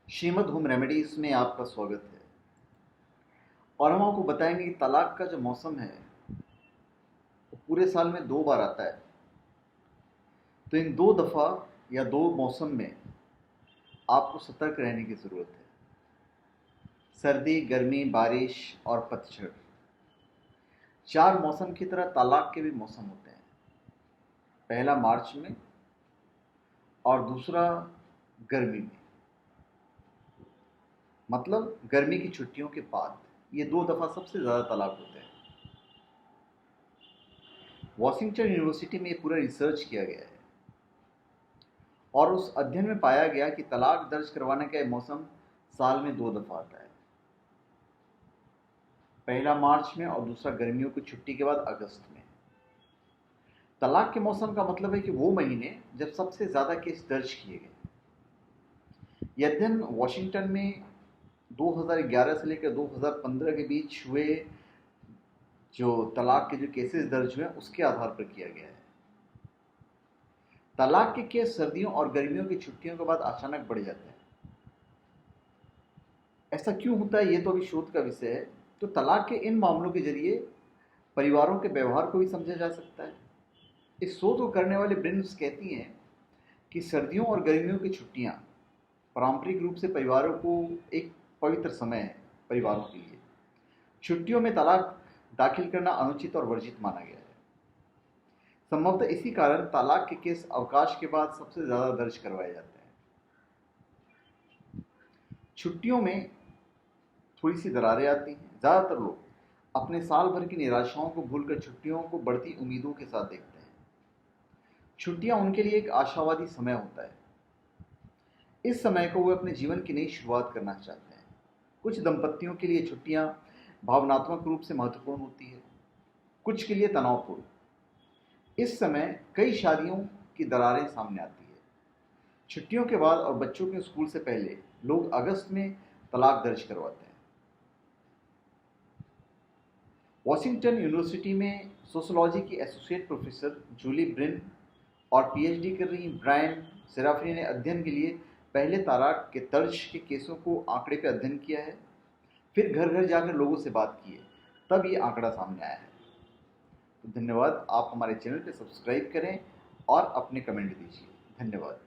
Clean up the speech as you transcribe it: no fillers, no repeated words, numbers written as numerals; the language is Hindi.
श्रीमद् होम रेमेडीज में आपका स्वागत है। और हम आपको बताएंगे कि तलाक का जो मौसम है वो पूरे साल में 2 बार आता है। तो इन 2 दफ़ा या 2 मौसम में आपको सतर्क रहने की ज़रूरत है। सर्दी, गर्मी, बारिश और पतझड़, 4 मौसम की तरह तलाक के भी मौसम होते हैं। पहला मार्च में और दूसरा गर्मी में, मतलब गर्मी की छुट्टियों के बाद। ये 2 दफ़ा सबसे ज़्यादा तलाक होते हैं। वॉशिंगटन यूनिवर्सिटी में ये पूरा रिसर्च किया गया है और उस अध्ययन में पाया गया कि तलाक दर्ज करवाने का यह मौसम साल में 2 दफ़ा आता है। पहला मार्च में और दूसरा गर्मियों की छुट्टी के बाद अगस्त में। तलाक के मौसम का मतलब है कि वो महीने जब सबसे ज़्यादा केस दर्ज किए गए। यह अध्ययन वॉशिंगटन में 2011 से लेकर 2015 के बीच हुए जो तलाक के जो केसेस दर्ज हुए उसके आधार पर किया गया है। तलाक के केस सर्दियों और गर्मियों की छुट्टियों के बाद अचानक बढ़ जाते हैं। ऐसा क्यों होता है, ये तो अभी शोध का विषय है। तो तलाक के इन मामलों के जरिए परिवारों के व्यवहार को भी समझा जा सकता है। इस शोध को करने वाले ब्रिन्स कहती हैं कि सर्दियों और गर्मियों की छुट्टियां पारंपरिक रूप से परिवारों को एक पवित्र समय है। परिवारों के लिए छुट्टियों में तलाक दाखिल करना अनुचित और वर्जित माना गया है। संभवतः इसी कारण तलाक के केस अवकाश के बाद सबसे ज़्यादा दर्ज करवाए जाते हैं। छुट्टियों में थोड़ी सी दरारें आती हैं। ज़्यादातर लोग अपने साल भर की निराशाओं को भूलकर छुट्टियों को बढ़ती उम्मीदों के साथ देखते हैं। छुट्टियां उनके लिए एक आशावादी समय होता है। इस समय को वे अपने जीवन की नई शुरुआत करना चाहते हैं। कुछ दंपतियों के लिए छुट्टियां भावनात्मक रूप से महत्वपूर्ण होती है, कुछ के लिए तनावपूर्ण। इस समय कई शादियों की दरारें सामने आती है। छुट्टियों के बाद और बच्चों के स्कूल से पहले लोग अगस्त में तलाक दर्ज करवाते हैं। वॉशिंगटन यूनिवर्सिटी में सोशियोलॉजी की एसोसिएट प्रोफेसर जूली ब्रिन और पीएचडी कर रही ब्रायन सेराफिनी ने अध्ययन के लिए पहले तलाक के दर्ज के केसों को आंकड़े पर अध्ययन किया है। फिर घर घर जाकर लोगों से बात की है, तब ये आंकड़ा सामने आया है। तो धन्यवाद। आप हमारे चैनल पे सब्सक्राइब करें और अपने कमेंट दीजिए। धन्यवाद।